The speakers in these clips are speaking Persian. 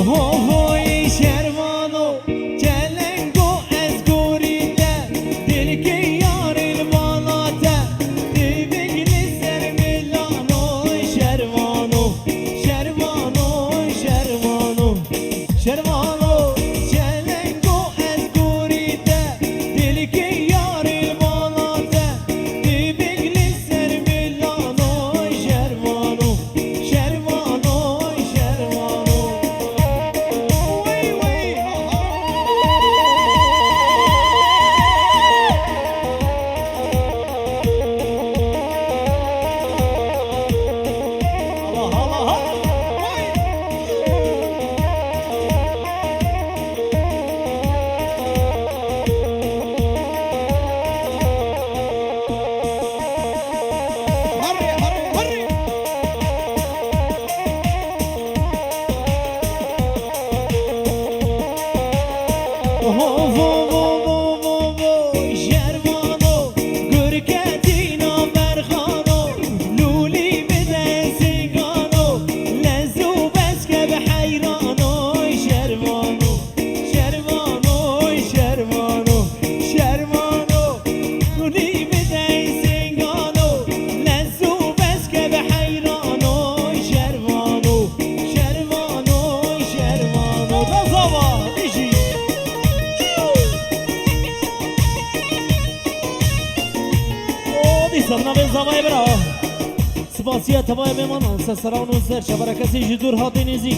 هوی شروانو جلنگو از گوریده دل که یار الواناته دی بگلی سر میلانو شروانو شروانو شروانو شروانو جلنگو از گوریده دل که یار الواناته دی بگلی سر میلانو شروانو شروانو شروانو زمای برا سپاسیت تمام میمانان سسران و سر شبر کسی جدور هاتی نزی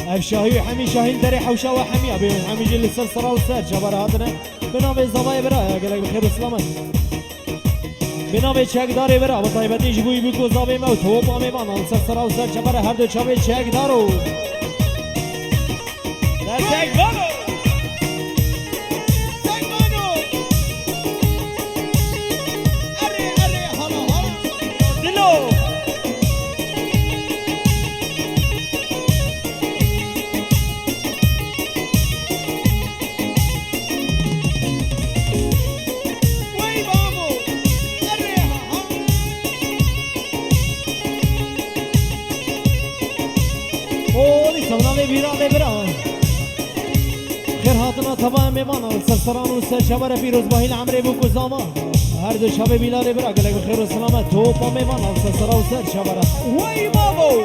افشاهی حمی شاهین دری حوشا و حمی ابی حمی جل سرسران و سر شبر هاتنه بنام زمای برا گلک بخیر و سلامت بنام چکداری برا و طایبتی جبوی بگو زاوی موت و با میمانان سسران و سر شبر هر دو چاوی چکدارو در چکدارو خیر هاتنا تمام میمانان سرسران و سر شبر پیروز باهیل عمری بو گزاما هر دو شب بیلال برا گلک بخیر و سلامت تو با میمانان سرسران و سر شبر وی بابو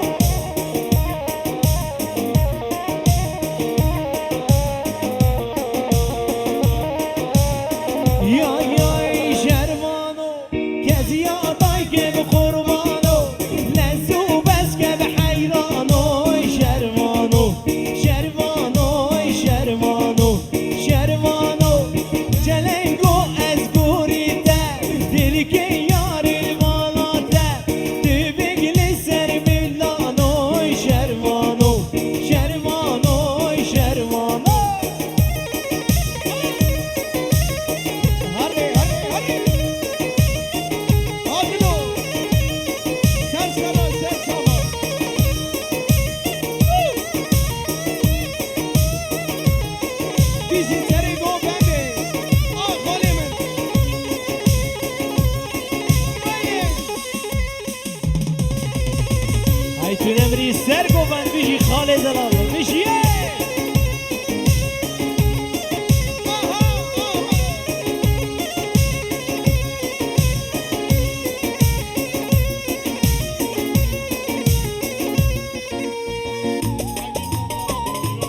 یا یا شرمانو کسی آتای که بخورمانو لزو بس که به حیرانو شرمانو شرمانو شرمانو شرمانو جلنگو از گوریده دلی که یار الواناته دی بگلی سر میلانو شرمانو شرمانو شرمانو هره هره هره آدلو سر سلام سر سلام بیشی سری گو بنده آخالی من های تو نمری سر گو بند بیشی خاله زلال بیشی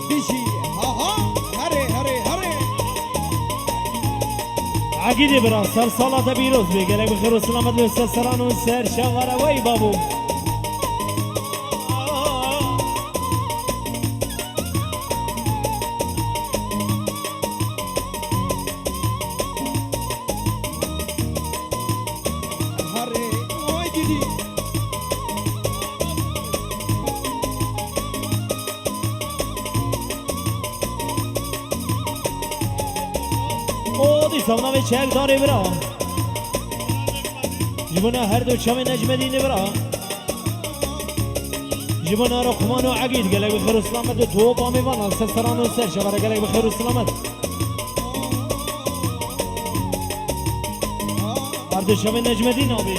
بیشی هره هره هره عقیده برا سر سالات بیروز بگلک بخیر و سلامت به سرسران و سر شواره وی بابو هره وای دیدی او دی سامنا چک داره برا جبنا هر دو چم نجم دینه برا جبنا رو خمان و عقید گلک بخیر و سلامت و تو با میوان سرسران و سر شبره گلک بخیر و سلامت هر دو چم نجم دین آبی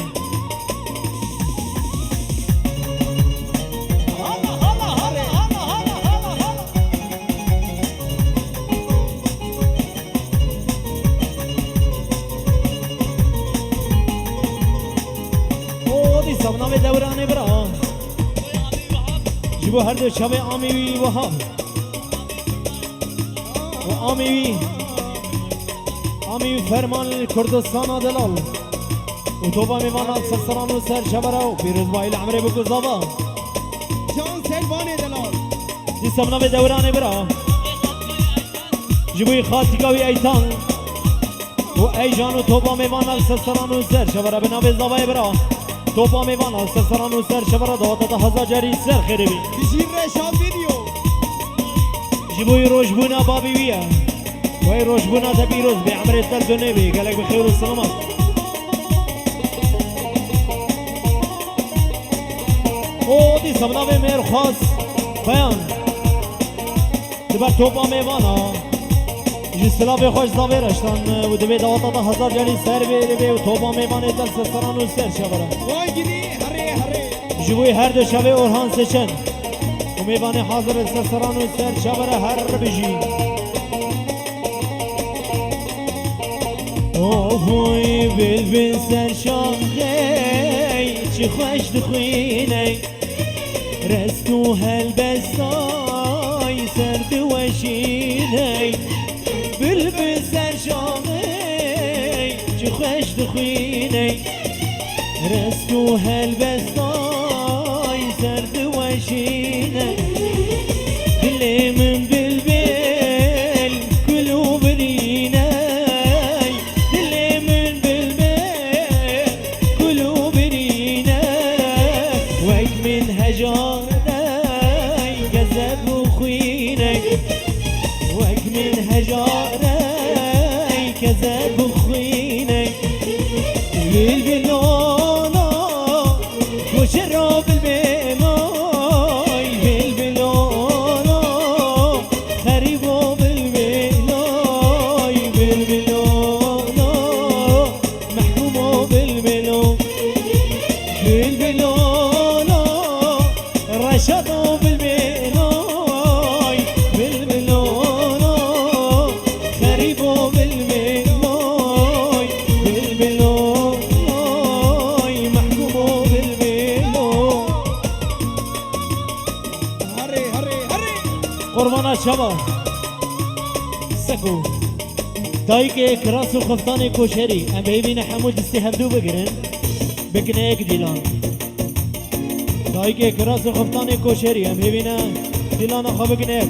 جبو هر دو شب آمیوی و ها و آمیوی فرمان کردستان دلال و توبا میوانا سرسران و سر شبرا و پیروز بایل عمره بگو زابا جان سلوان دلال دی سمنا به دوران برا جبوی خاتیکاوی ایتان و ای جان و توبا میوانا سرسران و سر شبرا به نام زابای برا توبا میوانا سرسران و سر شبرا دواتا هزار جری سر خیری بی بشیر رشاد ویدیو جبوی روشبونا بابی ویا وای روشبونا تا پیروز به عمره تل دونه بی گلک بخیر و سلامت او دی سمنا به مهر خاص بیان دبر توبا میوانا جسلا به خوش زاوی رشتن و دبی دواتا تا هزار جری سر بی و توبا میوانه دل سرسران و سر شبرا وای گیری هره هره جبوی هر دو شبه اورهان سچن و میوانه حاضر سرسران و سر شبرا هر بجی اوه بلبل سر شاخی چی خوش دخوینی رستو هالبستای سرد وشینی بلبل سر شاخی چی خوش دخوینی رستو هالبستای سرد وشینی دلی من بلبل کلو برینی كذاب خويني بالبلونا وشرب البيناي بالبلونا خريبو بالبيناي بالبلونا محكومو بالبلون بالبلونا رشدو بالبيناي بالبلونا خريبو قربانا شبا سکو دایی که کراس و خفتان کوشری ام ببینه همو دستی هفدو بگیرن بکنه یک دیلان دایی که کراس و خفتان کوشری ام ببینه دیلان خواه بکنه یک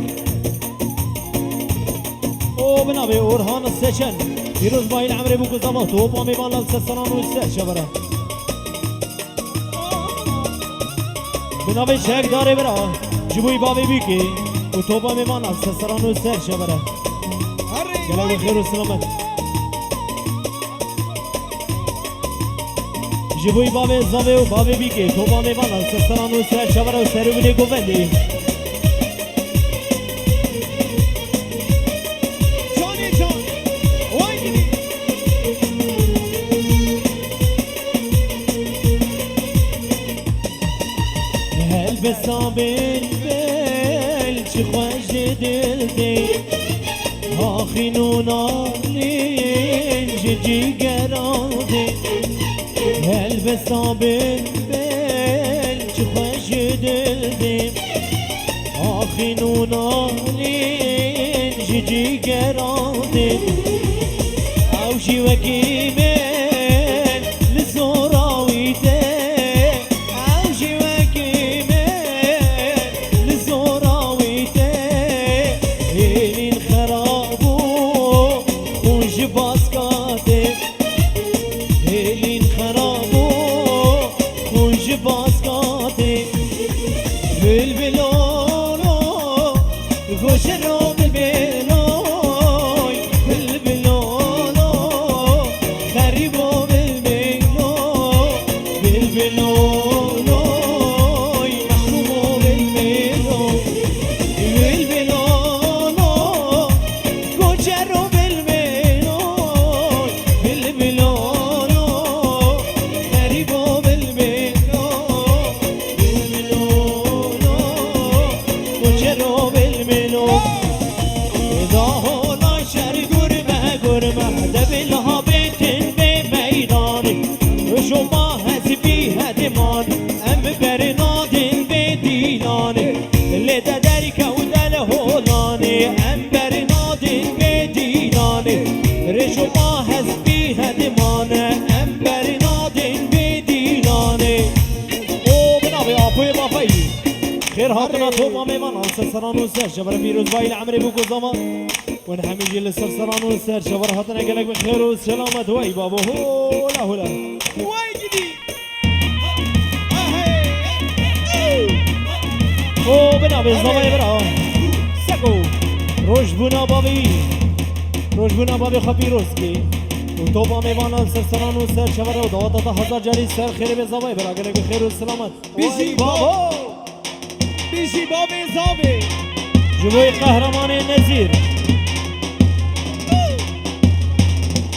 او بنابه اورهان سچن دیروز باید عمره بگو زبا توبا میبالال سسران و سر شبرا بنابه شک داره برا جبوی بابی بیکی و توبا میمان از سسران و سر شبره گله بخیر و سلامت جبوی باب زاوه و باب بیگه توبا میمان از سسران و سر شبره و سر بینه گوونده جانی جان وای گیری هل بسابل چی خوش دل دی آخینونا لینج جیگران دی هل بسابل چی خوش دل دی آخینونا لینج جیگران دی اوشی وکی من لزوراوی دی بالمنو خير هاتنا توبا ميمان سرسران وسر شبر بيروز بايل عمري بوكو زمان ونحمي جيل سرسران وسر شبر هاتنا قلق بخير وسلامة واي بابا هولا هولا واي جدي او بنا بالزباي برا سكو روش بنا بابي خبيروسكي وتوبا ميوانا سرسران وسر شبر ودواتا هزار جاري سر خير بالزباي برا قلق بخير وسلامة بيجي بابا بيجي بابي زابي جبوي قهرمان النزير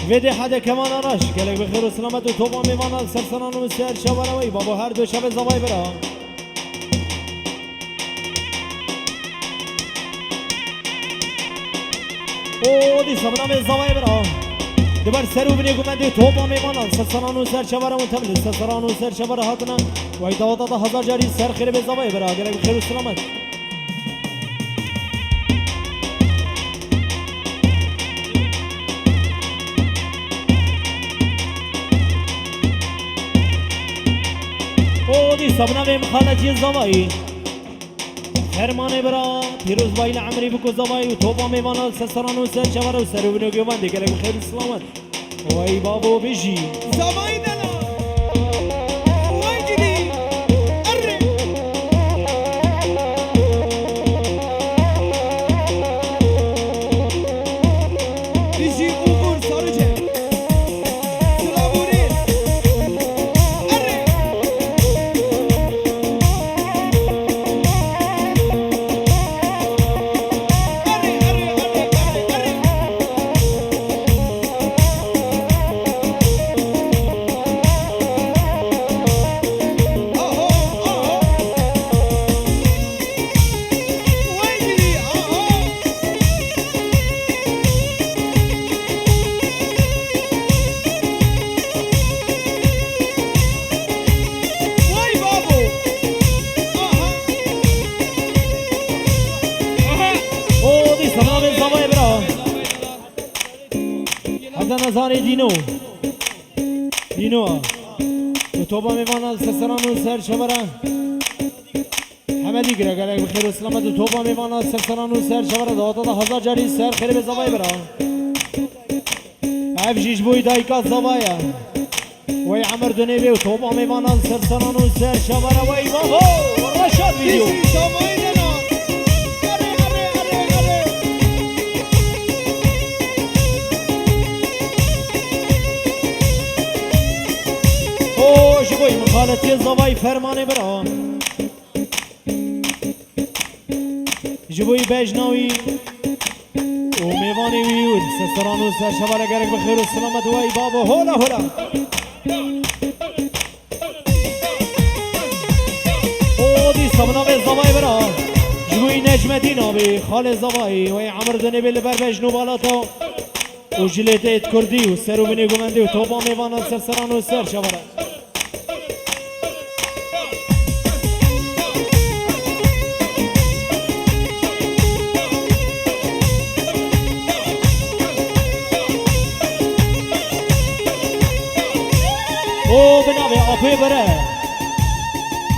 فيدي حدا كمان راش قالك بخير وسلامة وتوبا ميوانا سرسران وسر شبر وي بابا هر دو شب زباي برا او دي سبنا من زباي برا دبر سرو بني قمندي توبا ميوانا سرسران وسر شبر وتمل سرسران وسر شبر هاتنا وي دواتا هزار جاري سر خير بالزباي برا قالك بخير وسلامة ودي صبنا بهم خالتي الزواي فرمانه برا پیروز بايل عمري بكو زواي وتوبا ميوانا سرسران وسر شبر وسر وبنو قمندي قالك بخير وسلامة وي بابو بيجي زباي دنا واي جدي اري بيجي اوغور سارجه سلاموري اري ودي صبنا بهم زواي برا هذا نزاري دينو وتوبا ميوانا سرسران وسر شبر حمدي قرا قالك بخير وسلامة وتوبا ميوانا سرسران وسر شبر دواتا هزار جاري سر خير بالزواي برا عيب جيش بوي دايكا زوايا وي عمر دنيبي وتوبا ميوانا سرسران وسر شبر وي بابو ورشاد فيديو بيجي زباي دنا او جبوي من خالتي الزواي فرمانه برا جبوي بجناوي وميواني ويود سرسران وسر شبر قالك بخير وسلامة وي بابو هولا هولا او دي صبنا بالزواي برا جبوي نجم دينابي خال الزواي وي عمر دنيبي لبر بجنو بالاتا وجليتيت كردي وسرو بني قمندي وتوبا ميوانا سرسران وسر شبر او بنابي ابي برا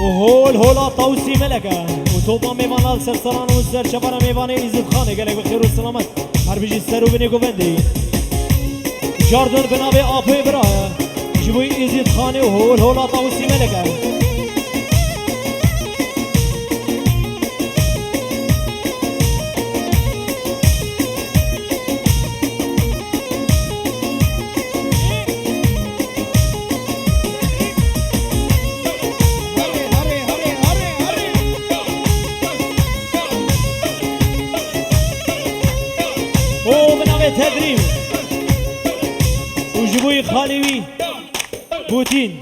وهول هولا طوسي ملكه وتوبا ميوانا سرسران وسر شبر ميواني عزت خانه قالك بخير وسلامة هر بيجي سرو بني قمندي جاردن بنابي ابي برا جبوي عزت خانه وهول هولا طوسي ملكه تدريب وجبوي خالوي بوتين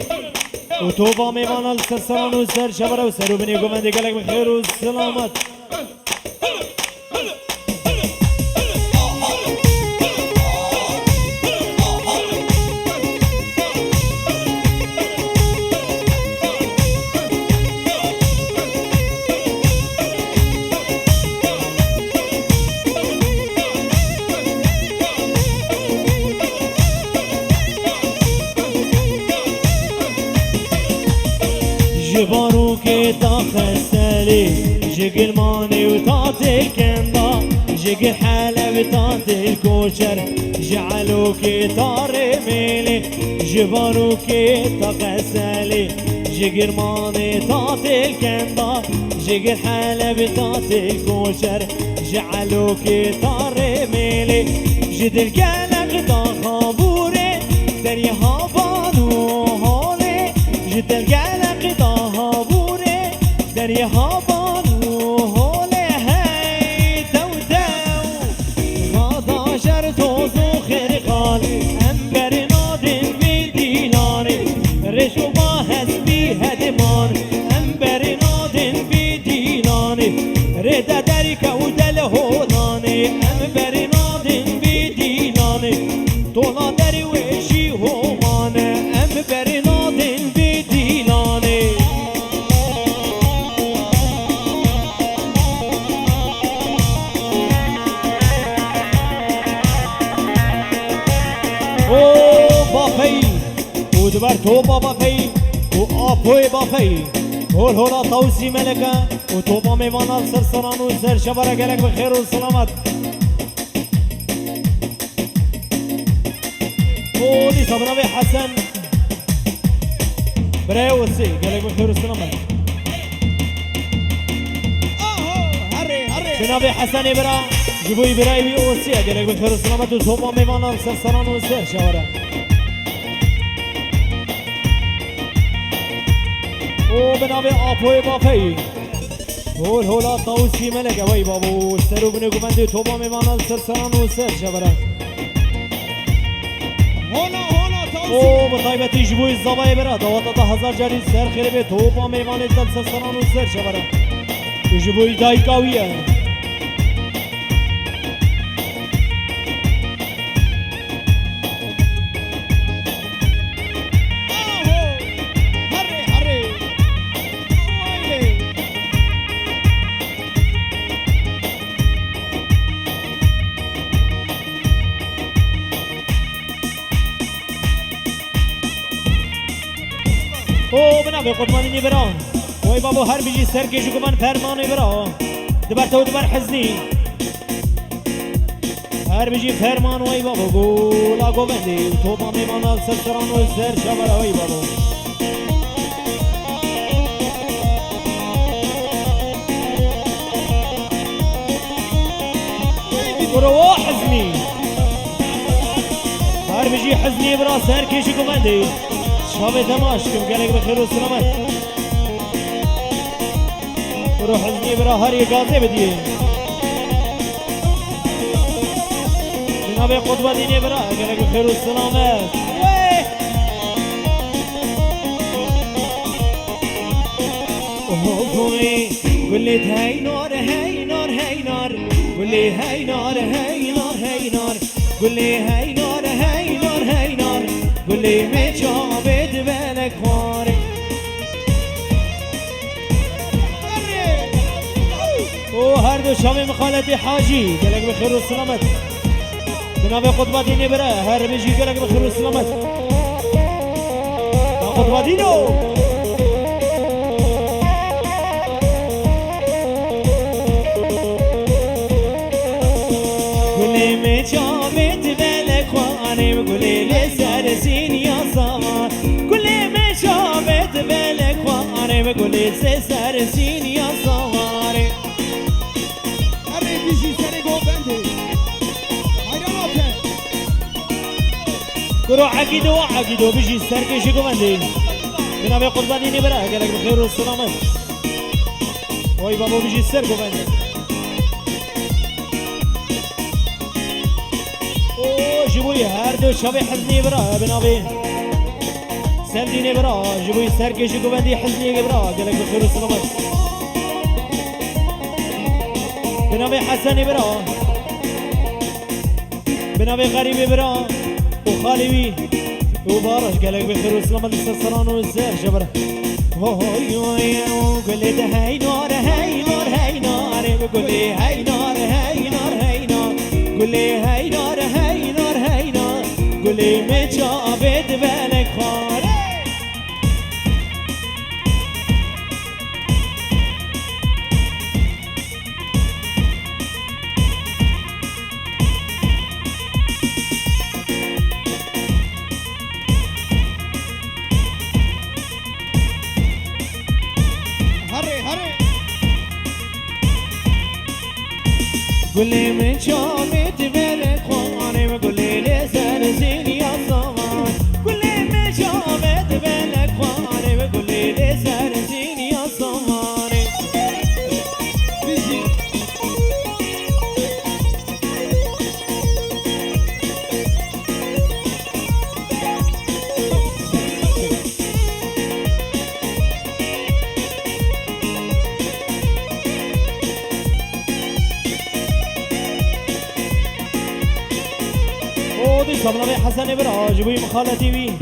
وتوبا ميوانا السرسران وسر شبرا وسرو بني قمندي قالك بخير والسلامات جبارو که تا خسته غزالي جيك الماني وطاط الكندا جيك الحلب وطاط الكوشر جعلوك طار ميلي جبروك غزالي جيك الماني طاط الكندا جيك الحلب وطاط الكوشر جعلوك طار ميلي جد القلق دا خابوري دريها بانو هولي جد القلق دا خابوري دريها بانو هولي هاي دو دو غادا جرتوزو خرقالي أمبر نادن بديلاني رشو باهز بهدمان أمبر نادن بديلاني ردا درك ودلهولاني أمبر نادن بديلاني طولا دري وشي هومانه أمبر نادن بديلاني بافي ودبر تو بابا في وآبوي بافي هول هولا طوسي ملكة وطوبا ميوانا سرسران وسر شبرا قلق بخير والسلامات ولي صبرا بي حسن براي وسي قلق بخير والسلامات هري هري بنابي حسن برا جبوي براي بي وسي قلق بخير والسلامات وطوبا ميوانا سرسران وسر شبرا وبنابي آبوي بافي هول هولا طاوسي ملك وي بابو سرو بنو قمندي توبا ميوانا سرسران وسر شبرا هولا توصي بطيبتي جبوي الزباي برا دوات 1000 جاري سر خربي توبا ميوانا سرسران وسر شبرا وجبوي دايكاوية هري هري ويلي بنابي قطماني برا وي بابو هر بيجي سر كيجو كمان فرماني برا دبر تو دبر حزني هر بيجي فرمان وي بابو قولا قوبندي توبا ميوانا سرسران وسر شبرا وي بابو وروا حزني هر بيجي حزني برا سر كيجو كوماندي شابي دمشق قالك بخير والسلامات وروح حزني برا هر يقاضي بديه جنابي قطبة ديني برا قالك بخير والسلامات قل لي هاي نار هاي نار هاي نار قل لي هاي نار هاي نار هاي نار قل لي هاي نار هاي نار هاي نار قل لي متشابت بالك خواري وهر دو شامي مخالتي حاجي قالك بخير والسلامات بنابي قطبة ديني برا هر بيجي قالك بخير والسلامات قطبة دينو قولي متشابت بالك خواري قولي لسر سين يا صغار قولي متشابت بالك خواري قولي لسر سين يا صغار هري بيجي سري قوبندي هيدا نوبة كرو عقيدو بيجي السركي شكو مندي بنابي قربانيني برا قالك بخير والسلامات وي بابو بيجي السركو مندي جبوي هردو شبي حزني برا بنابي سرديني برا جبوي السركي شكو مندي حزني برا قالك بخير والسلامات بنابي حسني برا بنابي غريبي برا وخالوي وبارش قالك بخير والسلامة للسلطان والزهر جبرة وقول لي ده هاي نار هاي نار هاي نار قول لي هاي نار هاي نار هاي نار قول لي هاي نار هاي نار هاي نار قول لي متشابت بالك خار قولي من شامت بلد خواني وقولي لي سرزين يا زمان قولي من شامت بلد خواني وقولي لي سرزين يا زمان بيجي ودي صبنا حسن برا جبوي مخالتي بي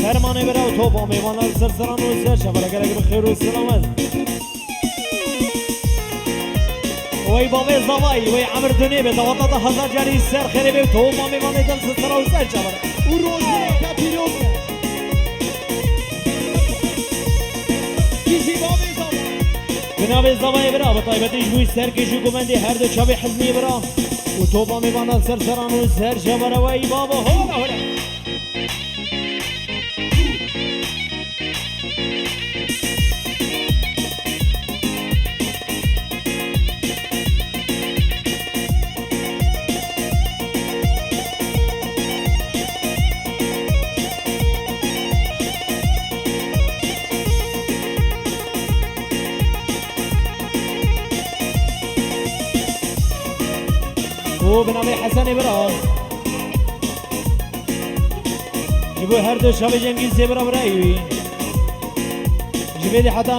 فرمان برا وتوبا ميوانا السرسران والسر شفرا قلق بخير والسلامات وي بابي زواي وي عمر دنيا بتوطط هزار جاري السر خيري بي وتوبا ميوانا السرسران والسر شفرا وروزي كابيروكا بيجي بابي زمان بنابي زواي برا بطيبتي جبوي السر كيشو كومندي هر دو شابي حزني برا وتوبا ميوانا السرسران والسر شفرا وي بابا هولا هولا بنامي حسن برا جيبوا هر دو شاب جنگیز برا برایوی جيبيدي حتى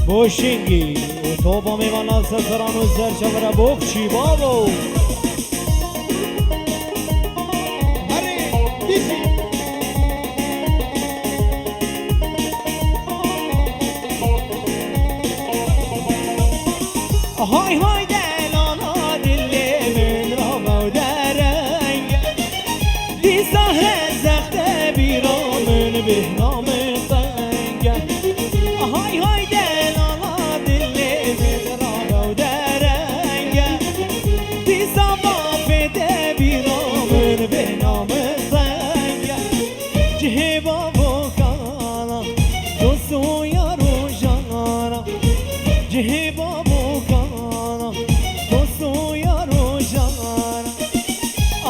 بوشينجي وطوبا ميوانا سرسران وزر شفرا بوكشي بابو هري بيجي هاي هاي دلانا دلي من رابا ودرنگ دي سهر زخت بیرامن بهنام طنگ هاي هاي دلانا دلي من رابا ودرنگ دي سهر فده بیرامن بهنام طنگ جه بابو کانا دوستو یارو جانا جه بابو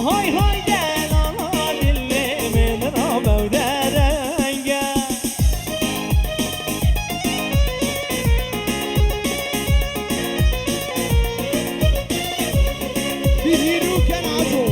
هاي هاي دلانا دلي من رابا ودرنگا بيجي روكا نعزو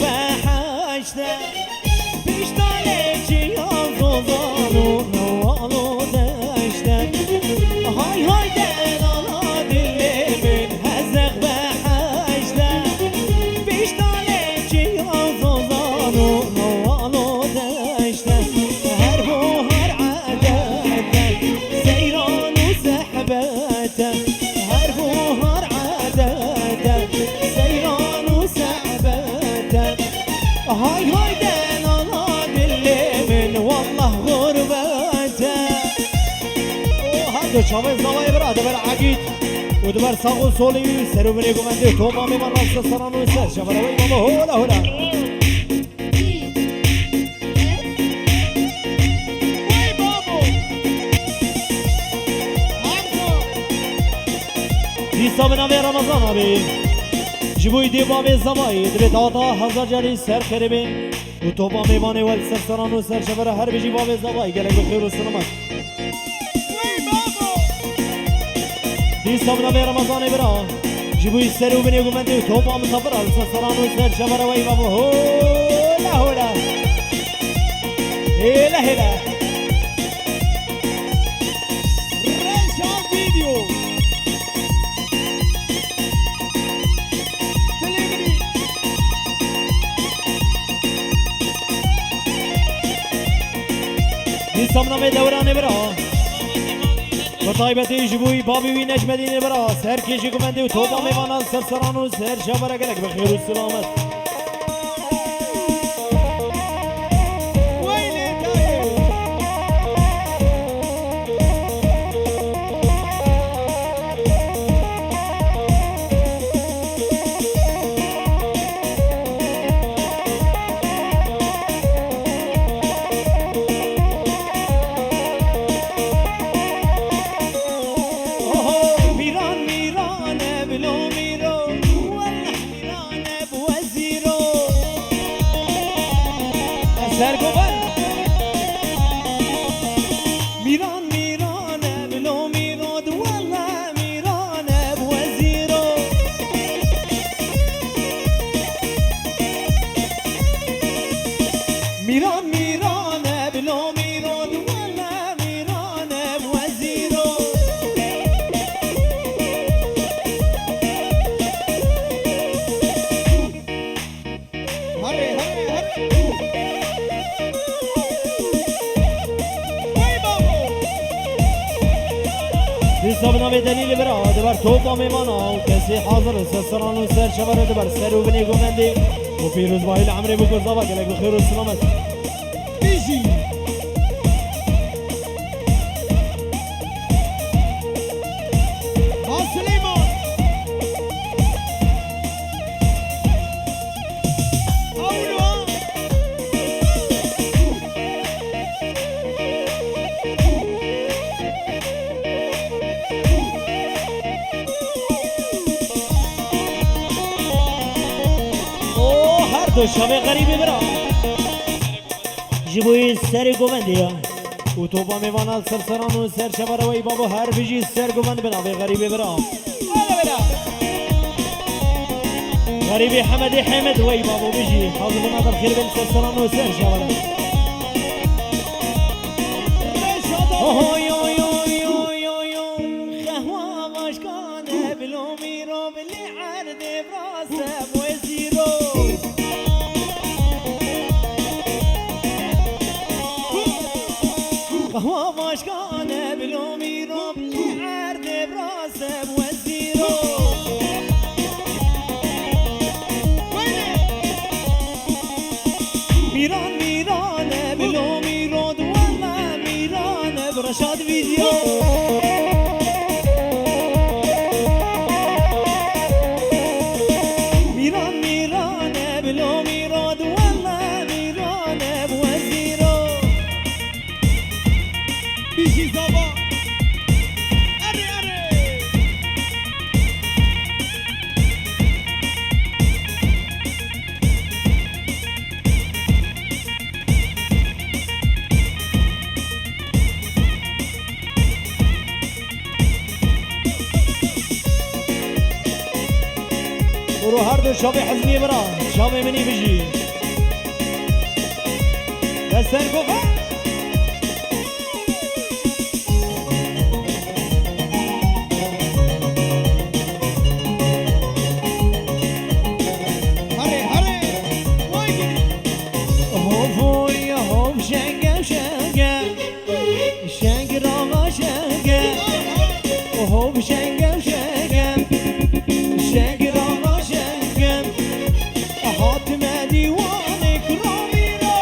بحشته بیشتره یازوزانو نوالو دشته های های دلالا دلی من هزق بحشته بیشتره یازوزانو نوالو دشته هر بو هر عدده سیران و زحبته هر بو هر عدده سیران و زحبته هاي هاي دلالا دلي من والله غربته هادو شاوي زواي برا دبر عقيد ودبر ساقو سولي سرو مني قمندي توما من راس السران وسر شفرا وي بابا هولا هولا وي بابو عمزو دي صابنا في رمضان ابي جبوي دي بابي زواي دبي تاتا هزار جاري سر خربي وتوبا ميواني والسرسران وسر شفرا هر بيجي بابي زواي قالك بخير والسلامات وي بابو دي صابنا في رمضان برا جبوي سرو بني قمندي وتوبا مصبرا السرسران وسر شفرا وي بابا هولا هولا هلا هلا ريشا فيديو دليفري دي صابنا في دوران برا بطيبتي جبوي بابي وي نجم دين برا سر كيشي قمندي وتوبا ميوانا السرسران وسر شفرا قالك بخير والسلامات ويلي داير سرگوبن میران میرانه بلو میراد والله میرانه بوزیرو میران میرانه بلو میراد والله میرانه بوزیرو هري هري هري وي بابو حساب نام دلیل برا دبر توبا میمانا و کسی حاضر سرسران و سر شبر دبر سر و بنی گومندی و پیروز باهیل عمری بکر زابا گلک بخیر و سلامت بيجي ها سليمان أولو او هر دو شب غریبی برا جبوی سر گومندی و توبا میمانا سرسران و سر شبر وی بابا هر بجی سر گومند بنا به غریبی برا ولا بلا غریبی حمدی حمد وی بابا بجی حاضر بنا در خیر بین سرسران و سر شبر رشاد اوه یو یو یو یو یو خوا مشکانه بلو میرو بلی عرد براسم و زیرو قهوة ماشكانة بلومي روب اللي عرض براسه وزيرو ميران ميرانة بلومي رود والله ميرانة برشاد فيديو ميران ميرانة بلومي رود والله ميرانة بوزيرو بيجي زابا أري أري برو هر دو شابه حزمی برا شابه منی بجی دستر گفت هري هري وايد هوفوی هوف شنگم شنگم شنگ راما شنگم هوف شنگم شنگم شنگ راما شنگم حاتم دیوانک رامی رو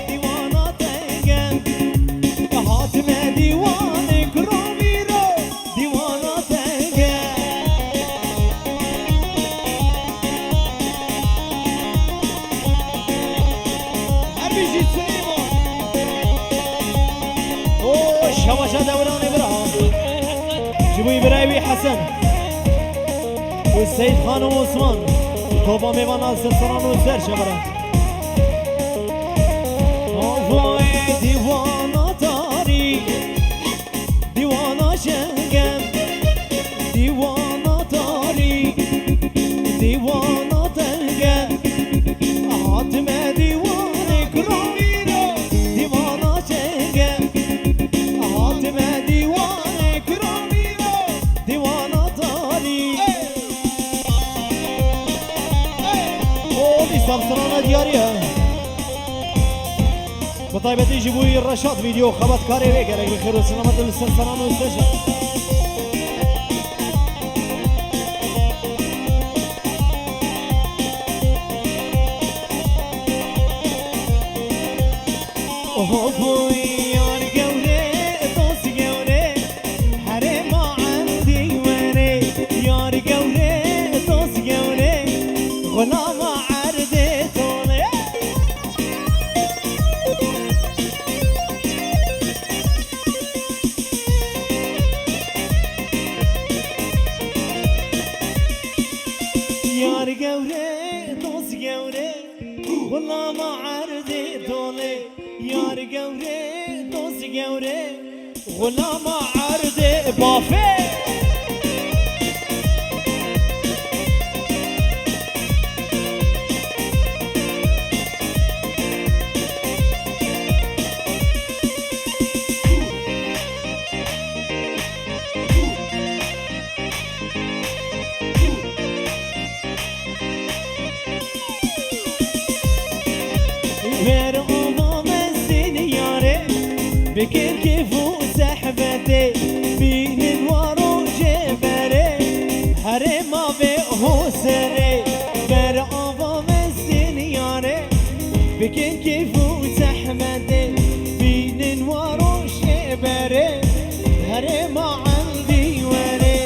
دیوانا تنگم حاتم دیوانک رامی رو دیوانا تنگم هر بيجي سليمان اوه شواشا دوراني برا جبوي برايبي حسن والسيد خان وعثمان توبا ميوانا سرسران وسر شبرا اوه ديوانا تاري ديوانا شنگم ديوانا تاري ديوانا تنگم حاتم ديوانك رامی رو دیوانا شنگم حاتم دیوانك رامی رو دیوانا تاری او بی سرسرانه دیاریه بطایبتی جبوی رشاد ویدیو خبت کاری بگرک بخیر و سلامت لسرسران و سرشد اوه یار گوره دوست گوره هر ما عندي وره یار گوره دوست گوره غلام عرض طوله یار گوره دوست گوره غلام عرض طوله یار گوره دوست گوره غلام عرض بافه ver oğlum seni yare Bekir kifu sehbete binin varu cebere Harema ve husere ver oğlum seni yare Bekir kifu sehbete binin varu cebere Harema aldi vere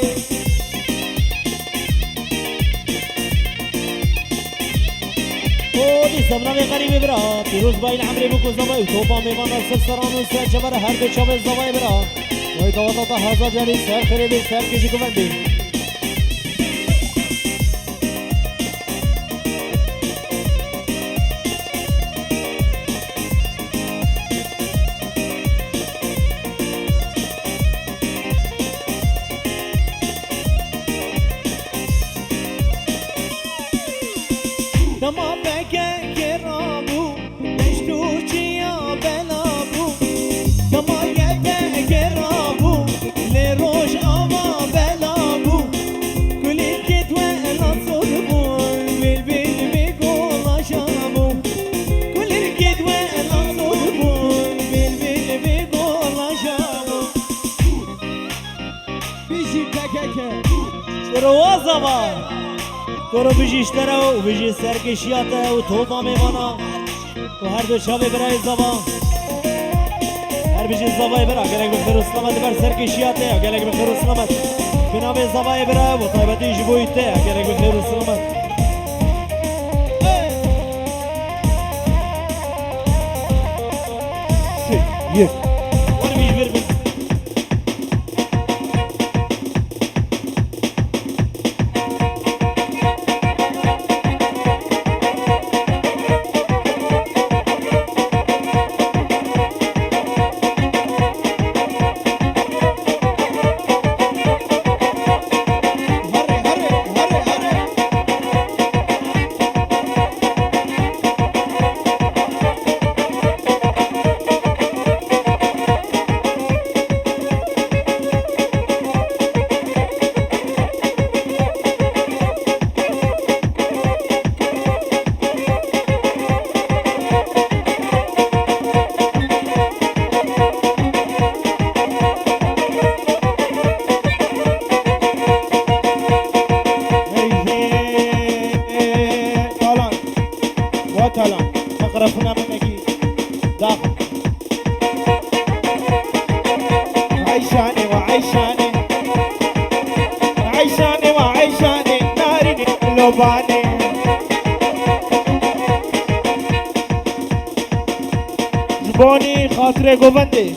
سمنا به غریب برا پیروز باین عمری بکو زبای توبا میوان سر سران و سر جبر هر دو چاپ زبای برا وای دوتا تا هزار جاری سر خریبی سر کشی کمندی Tamam beke kerabu Meşru çiya belabu Tamam yebe kerabu Le roş ama belabu Kulit git ve la sorbu Bil bil bil kolaşabu Kulit git ve la sorbu Bil bil bil kolaşabu بیشی تککه Şuraya var Koro bizi işlere و bizi serkeşiyate و توبا میوانا و هر دو شابه برای زبا هر بیشی زبای برا گلک بخیر و سلامت بر سرکشیاته گلک بخیر و سلامت بنام زبای برا و طایبتی جبویته گلک بخیر و سلامت یک ور بیش بر بر طالان مقرفنا منكي داخل عيشاني وعيشاني عيشاني وعيشاني ناري لوباني زبوني خاطري قوبندي